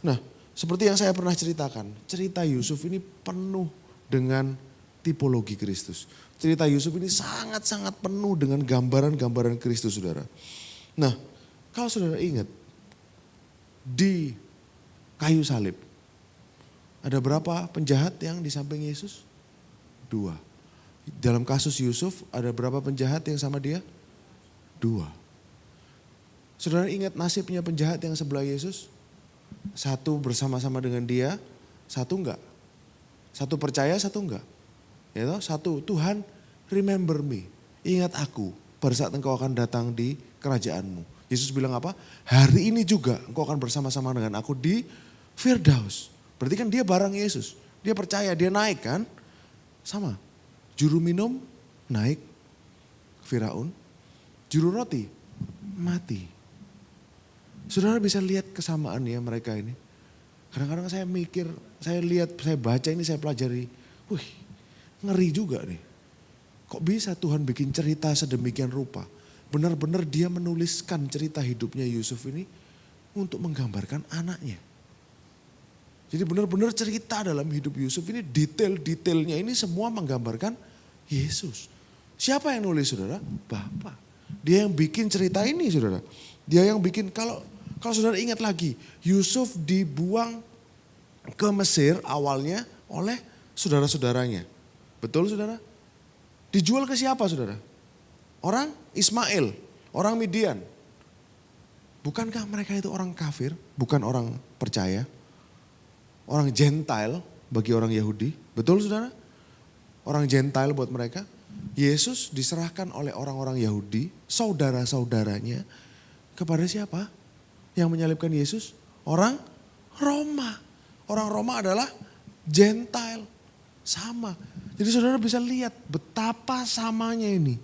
Speaker 1: Nah seperti yang saya pernah ceritakan, cerita Yusuf ini penuh dengan tipologi Kristus. Cerita Yusuf ini sangat-sangat penuh dengan gambaran-gambaran Kristus saudara. Nah kalau saudara ingat di kayu salib ada berapa penjahat yang di samping Yesus? 2. Dalam kasus Yusuf ada berapa penjahat yang sama dia? 2. Saudara ingat nasibnya penjahat yang sebelah Yesus? 1 bersama-sama dengan dia, 1 enggak. Satu percaya, satu enggak. Ya toh, satu, Tuhan remember me, ingat aku pada saat engkau akan datang di kerajaanmu. Yesus bilang apa? Hari ini juga engkau akan bersama-sama dengan aku di Firdaus. Berarti kan dia bareng Yesus. Dia percaya, dia naik kan? Sama. Juru minum naik Firaun. Juru roti mati. Saudara bisa lihat kesamaan ya mereka ini. Kadang-kadang saya mikir, saya lihat, saya baca ini, saya pelajari. Wih, ngeri juga nih. Kok bisa Tuhan bikin cerita sedemikian rupa? Benar-benar dia menuliskan cerita hidupnya Yusuf ini untuk menggambarkan anaknya. Jadi benar-benar cerita dalam hidup Yusuf ini detail-detailnya ini semua menggambarkan Yesus. Siapa yang nulis saudara? Bapa. Dia yang bikin cerita ini saudara. Dia yang bikin, kalau saudara ingat lagi, Yusuf dibuang ke Mesir awalnya oleh saudara-saudaranya. Betul saudara? Dijual ke siapa saudara? Orang Ismail, orang Midian. Bukankah mereka itu orang kafir, bukan orang percaya? Orang Gentile bagi orang Yahudi, betul saudara? Orang Gentile buat mereka. Yesus diserahkan oleh orang-orang Yahudi, saudara-saudaranya, kepada siapa? Yang menyalibkan Yesus? Orang Roma. Orang Roma adalah Gentile. Sama. Jadi saudara bisa lihat betapa samanya ini.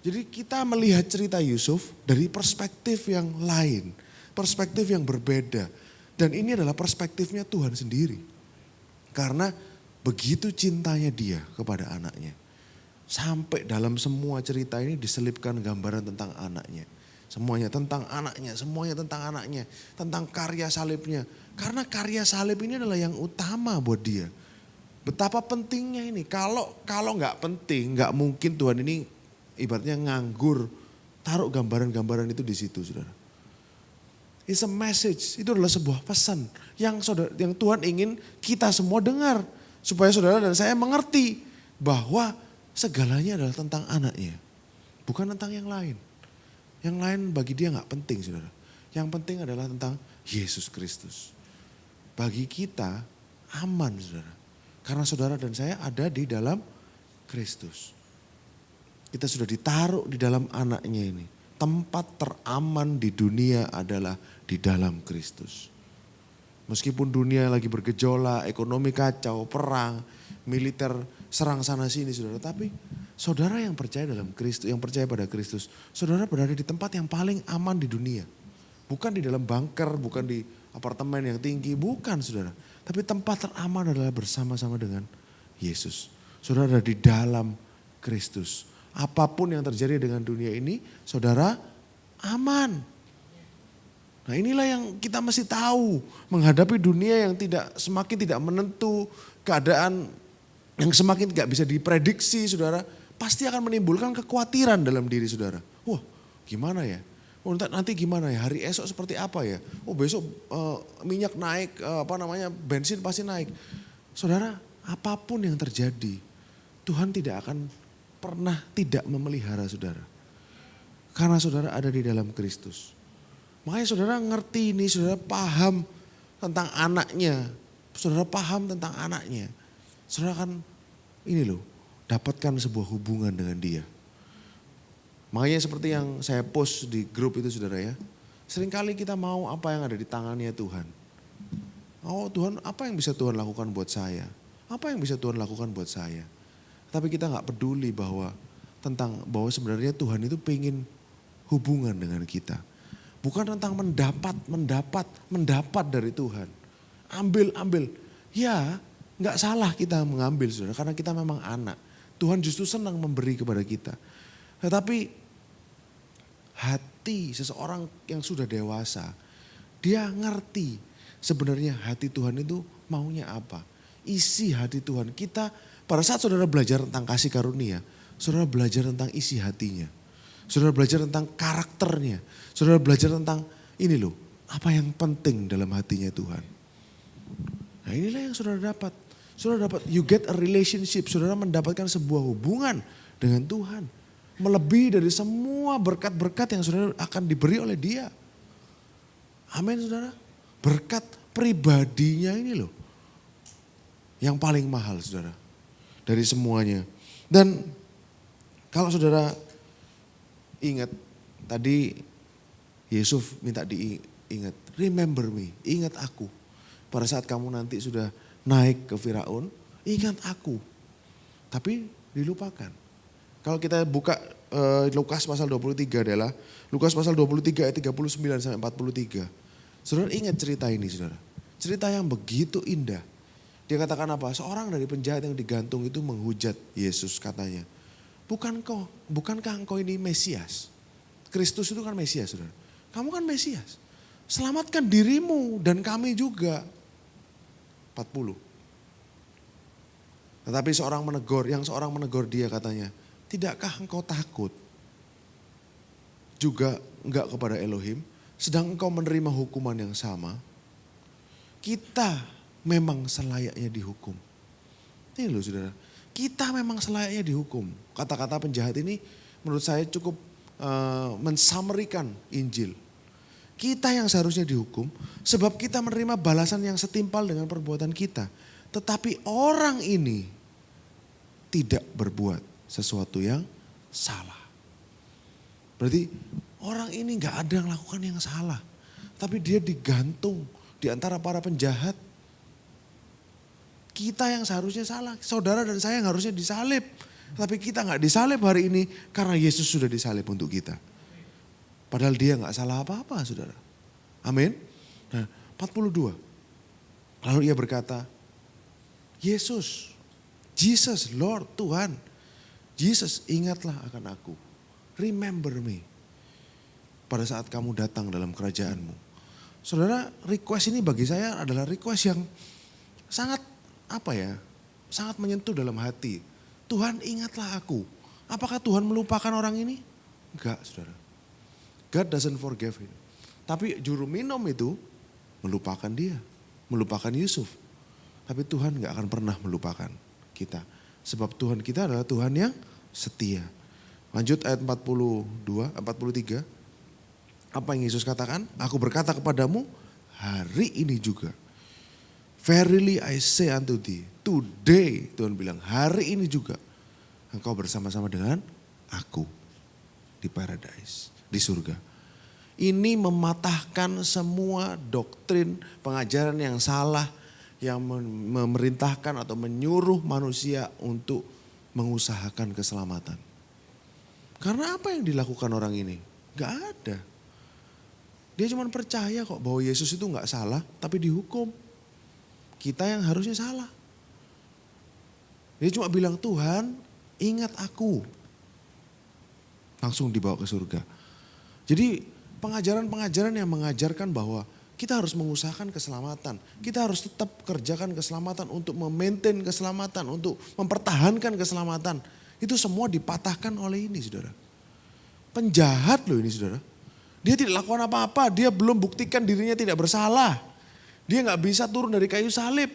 Speaker 1: Jadi kita melihat cerita Yusuf dari perspektif yang lain. Perspektif yang berbeda. Dan ini adalah perspektifnya Tuhan sendiri. Karena begitu cintanya dia kepada anaknya. Sampai dalam semua cerita ini diselipkan gambaran tentang anaknya. Semuanya tentang anaknya, semuanya tentang anaknya. Tentang karya salibnya. Karena karya salib ini adalah yang utama buat dia. Betapa pentingnya ini. Kalau nggak penting, nggak mungkin Tuhan ini ibaratnya nganggur. Taruh gambaran-gambaran itu di situ saudara. It's a message, itu adalah sebuah pesan yang Tuhan ingin kita semua dengar. Supaya saudara dan saya mengerti bahwa segalanya adalah tentang anaknya. Bukan tentang yang lain. Yang lain bagi dia gak penting saudara. Yang penting adalah tentang Yesus Kristus. Bagi kita aman saudara. Karena saudara dan saya ada di dalam Kristus. Kita sudah ditaruh di dalam anaknya ini. Tempat teraman di dunia adalah di dalam Kristus. Meskipun dunia lagi bergejolak, ekonomi kacau, perang, militer serang sana sini saudara. Tapi saudara yang percaya dalam Kristus, yang percaya pada Kristus, saudara berada di tempat yang paling aman di dunia. Bukan di dalam bunker, bukan di apartemen yang tinggi, bukan saudara. Tapi tempat teraman adalah bersama-sama dengan Yesus. Saudara ada di dalam Kristus. Apapun yang terjadi dengan dunia ini, saudara aman. Nah inilah yang kita mesti tahu. Menghadapi dunia yang semakin tidak menentu, keadaan yang semakin tidak bisa diprediksi saudara, pasti akan menimbulkan kekhawatiran dalam diri saudara. Wah gimana ya? Oh, nanti gimana ya? Hari esok seperti apa ya? Oh besok minyak naik, bensin pasti naik. Saudara, apapun yang terjadi, Tuhan tidak akan pernah tidak memelihara saudara. Karena saudara ada di dalam Kristus. Makanya saudara ngerti ini, saudara paham tentang anaknya. Saudara paham tentang anaknya. Saudara kan ini loh, dapatkan sebuah hubungan dengan dia. Makanya seperti yang saya post di grup itu saudara ya. Seringkali kita mau apa yang ada di tangannya Tuhan. Oh Tuhan, apa yang bisa Tuhan lakukan buat saya? Apa yang bisa Tuhan lakukan buat saya? Tapi kita gak peduli bahwa sebenarnya Tuhan itu pengen hubungan dengan kita. Bukan tentang mendapat dari Tuhan. Ambil. Ya gak salah kita mengambil saudara, karena kita memang anak. Tuhan justru senang memberi kepada kita. Tetapi hati seseorang yang sudah dewasa, dia ngerti sebenarnya hati Tuhan itu maunya apa. Isi hati Tuhan. Kita pada saat saudara belajar tentang kasih karunia, saudara belajar tentang isi hatinya. Saudara belajar tentang karakternya. Saudara belajar tentang ini loh, apa yang penting dalam hatinya Tuhan. Nah inilah yang saudara dapat. Saudara dapat, you get a relationship. Saudara mendapatkan sebuah hubungan dengan Tuhan. Melebihi dari semua berkat-berkat yang saudara akan diberi oleh dia. Amin saudara. Berkat pribadinya ini loh. Yang paling mahal saudara. Dari semuanya. Dan kalau saudara ingat tadi Yusuf minta diingat. Remember me, ingat aku. Pada saat kamu nanti sudah naik ke Firaun, ingat aku. Tapi dilupakan. Kalau kita buka Lukas pasal 23 adalah Lukas pasal 23 ayat 39 sampai 43. Saudara ingat cerita ini saudara. Cerita yang begitu indah. Dia katakan apa? Seorang dari penjahat yang digantung itu menghujat Yesus katanya. Bukankah engkau ini Mesias? Kristus itu kan Mesias saudara. Kamu kan Mesias. Selamatkan dirimu dan kami juga. 40. Tetapi seorang menegur dia katanya, tidakkah engkau takut juga enggak kepada Elohim, sedang engkau menerima hukuman yang sama? Kita memang selayaknya dihukum. Ini loh saudara, kita memang selayaknya dihukum. Kata-kata penjahat ini menurut saya cukup mensamerikan Injil. Kita yang seharusnya dihukum sebab kita menerima balasan yang setimpal dengan perbuatan kita. Tetapi orang ini tidak berbuat sesuatu yang salah. Berarti orang ini gak ada yang lakukan yang salah. Tapi dia digantung di antara para penjahat. Kita yang seharusnya salah. Saudara dan saya yang harusnya disalib. Tapi kita gak disalib hari ini karena Yesus sudah disalib untuk kita. Padahal dia gak salah apa-apa saudara. Amin. Nah 42. Lalu ia berkata, Yesus, Jesus, Lord, Tuhan. Jesus, ingatlah akan aku. Remember me. Pada saat kamu datang dalam kerajaanmu. Saudara, request ini bagi saya adalah request yang sangat sangat menyentuh dalam hati. Tuhan ingatlah aku. Apakah Tuhan melupakan orang ini? Enggak saudara. God doesn't forgive him. Tapi juru minum itu melupakan dia. Melupakan Yusuf. Tapi Tuhan gak akan pernah melupakan kita. Sebab Tuhan kita adalah Tuhan yang setia. Lanjut ayat 43. Apa yang Yesus katakan? Aku berkata kepadamu hari ini juga. Verily I say unto thee. Today Tuhan bilang hari ini juga. Engkau bersama-sama dengan aku. Di paradise. Di surga. Ini mematahkan semua doktrin pengajaran yang salah. Yang memerintahkan atau menyuruh manusia untuk mengusahakan keselamatan. Karena apa yang dilakukan orang ini? Gak ada. Dia cuma percaya kok bahwa Yesus itu gak salah tapi dihukum. Kita yang harusnya salah. Dia cuma bilang Tuhan ingat aku. Langsung dibawa ke surga. Jadi pengajaran-pengajaran yang mengajarkan bahwa kita harus mengusahakan keselamatan. Kita harus tetap kerjakan keselamatan untuk memaintain keselamatan. Untuk mempertahankan keselamatan. Itu semua dipatahkan oleh ini saudara. Penjahat loh ini saudara. Dia tidak lakukan apa-apa. Dia belum buktikan dirinya tidak bersalah. Dia gak bisa turun dari kayu salib.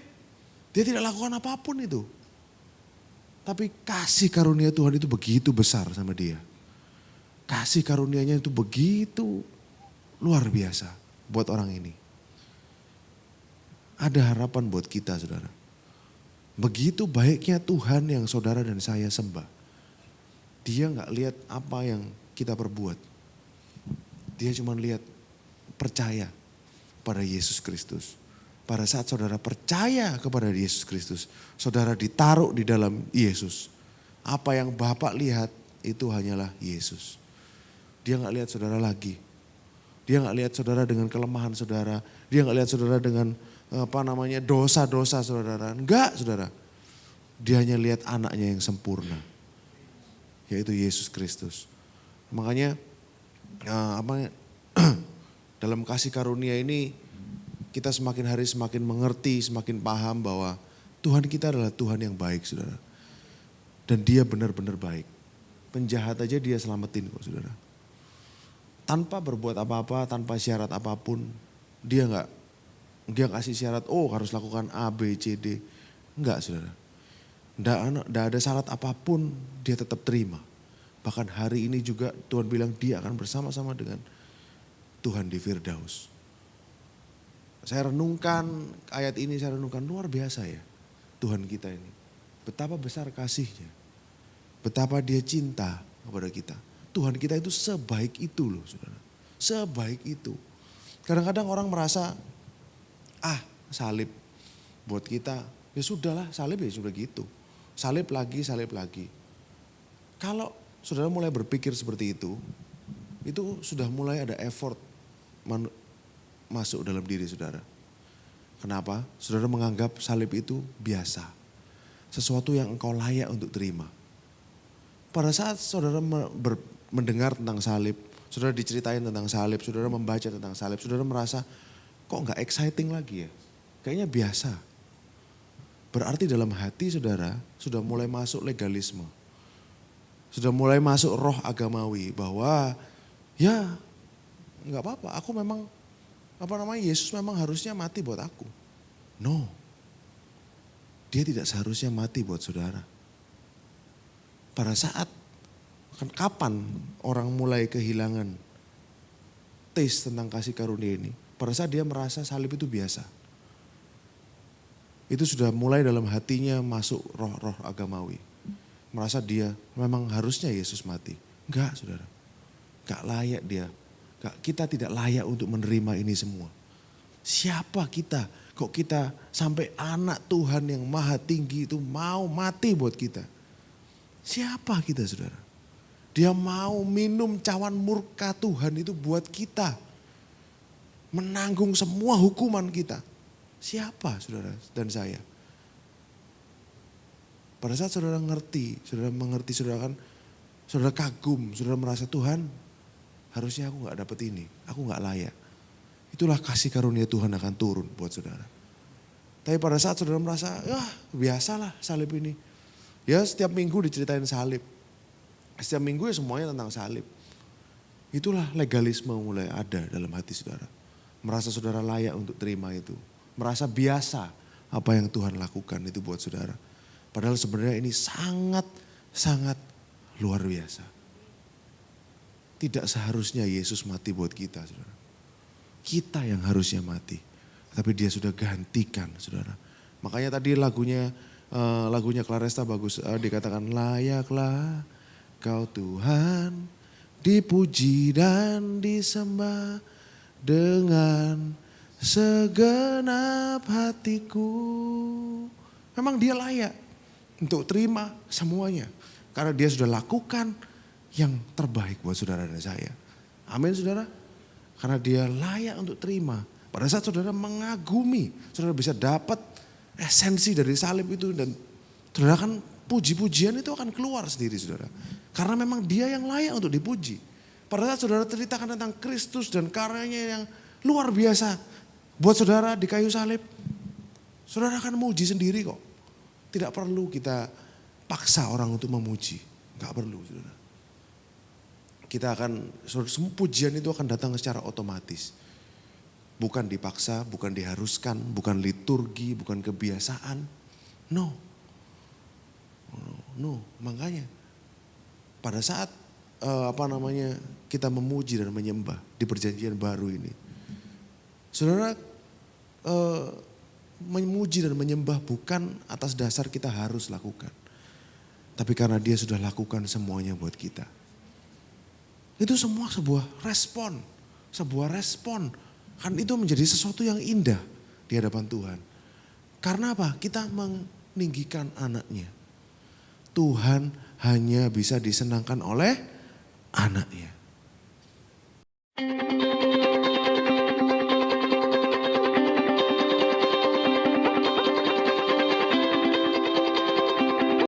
Speaker 1: Dia tidak lakukan apapun itu. Tapi kasih karunia Tuhan itu begitu besar sama dia. Kasih karunianya itu begitu luar biasa buat orang ini. Ada harapan buat kita saudara. Begitu baiknya Tuhan yang saudara dan saya sembah. Dia gak lihat apa yang kita perbuat. Dia cuma lihat percaya pada Yesus Kristus. Pada saat saudara percaya kepada Yesus Kristus. Saudara ditaruh di dalam Yesus. Apa yang Bapak lihat itu hanyalah Yesus. Dia gak lihat saudara lagi. Dia gak lihat saudara dengan kelemahan saudara. Dia gak lihat saudara dengan dosa-dosa saudara. Enggak saudara. Dia hanya lihat anaknya yang sempurna. Yaitu Yesus Kristus. Makanya dalam kasih karunia ini kita semakin hari semakin mengerti, semakin paham bahwa Tuhan kita adalah Tuhan yang baik saudara. Dan dia benar-benar baik. Penjahat aja dia selamatin kok saudara. Tanpa berbuat apa-apa, tanpa syarat apapun, dia kasih syarat, harus lakukan A, B, C, D. Enggak saudara. Enggak ada syarat apapun, dia tetap terima. Bahkan hari ini juga Tuhan bilang dia akan bersama-sama dengan Tuhan di Firdaus. Saya renungkan ayat ini, luar biasa ya. Tuhan kita ini. Betapa besar kasihnya. Betapa dia cinta kepada kita. Tuhan kita itu sebaik itu loh saudara. Sebaik itu. Kadang-kadang orang merasa, salib buat kita, ya sudahlah salib ya sudah gitu. Salib lagi, salib lagi. Kalau saudara mulai berpikir seperti itu sudah mulai ada effort masuk dalam diri saudara. Kenapa? Saudara menganggap salib itu biasa. Sesuatu yang engkau layak untuk terima. Pada saat saudara mendengar tentang salib, saudara diceritain tentang salib, saudara membaca tentang salib, saudara merasa kok gak exciting lagi ya? Kayaknya biasa. Berarti dalam hati saudara sudah mulai masuk legalisme. Sudah mulai masuk roh agamawi bahwa ya gak apa-apa, aku memang Yesus memang harusnya mati buat aku. No. Dia tidak seharusnya mati buat saudara. Pada saat, kapan orang mulai kehilangan taste tentang kasih karunia ini? Pada saat dia merasa salib itu biasa. Itu sudah mulai dalam hatinya masuk roh-roh agamawi. Merasa dia memang harusnya Yesus mati. Enggak saudara, enggak layak dia. Kita tidak layak untuk menerima ini semua. Siapa kita? Kok kita sampai anak Tuhan yang maha tinggi itu mau mati buat kita? Siapa kita saudara? Dia mau minum cawan murka Tuhan itu buat kita. Menanggung semua hukuman kita. Siapa saudara dan saya? Pada saat saudara mengerti, saudara kagum, saudara merasa Tuhan harusnya aku gak dapet ini, aku gak layak. Itulah kasih karunia Tuhan akan turun buat saudara. Tapi pada saat saudara merasa, biasalah salib ini. Ya setiap minggu diceritain salib. Setiap minggu ya semuanya tentang salib. Itulah legalisme mulai ada dalam hati saudara. Merasa saudara layak untuk terima itu. Merasa biasa apa yang Tuhan lakukan itu buat saudara. Padahal sebenarnya ini sangat luar biasa. Tidak seharusnya Yesus mati buat kita saudara. Kita yang harusnya mati. Tapi dia sudah gantikan saudara. Makanya tadi lagunya Claresta bagus. Dikatakan layaklah kau Tuhan. Dipuji dan disembah dengan segenap hatiku. Memang dia layak untuk terima semuanya. Karena dia sudah lakukan yang terbaik buat saudara dan saya. Amin saudara. Karena dia layak untuk terima. Pada saat saudara mengagumi, saudara bisa dapat esensi dari salib itu. Dan saudara kan puji-pujian itu akan keluar sendiri saudara. Karena memang dia yang layak untuk dipuji. Pada saat saudara ceritakan tentang Kristus dan karyanya yang luar biasa. Buat saudara di kayu salib, saudara akan memuji sendiri kok. Tidak perlu kita paksa orang untuk memuji. Gak perlu saudara. Kita akan, semua pujian itu akan datang secara otomatis. Bukan dipaksa, bukan diharuskan, bukan liturgi, bukan kebiasaan. No. Makanya pada saat kita memuji dan menyembah di perjanjian baru ini. Saudara memuji dan menyembah bukan atas dasar kita harus lakukan. Tapi karena dia sudah lakukan semuanya buat kita. Itu semua sebuah respon. Kan itu menjadi sesuatu yang indah di hadapan Tuhan. Karena apa? Kita meninggikan anaknya. Tuhan hanya bisa disenangkan oleh anaknya.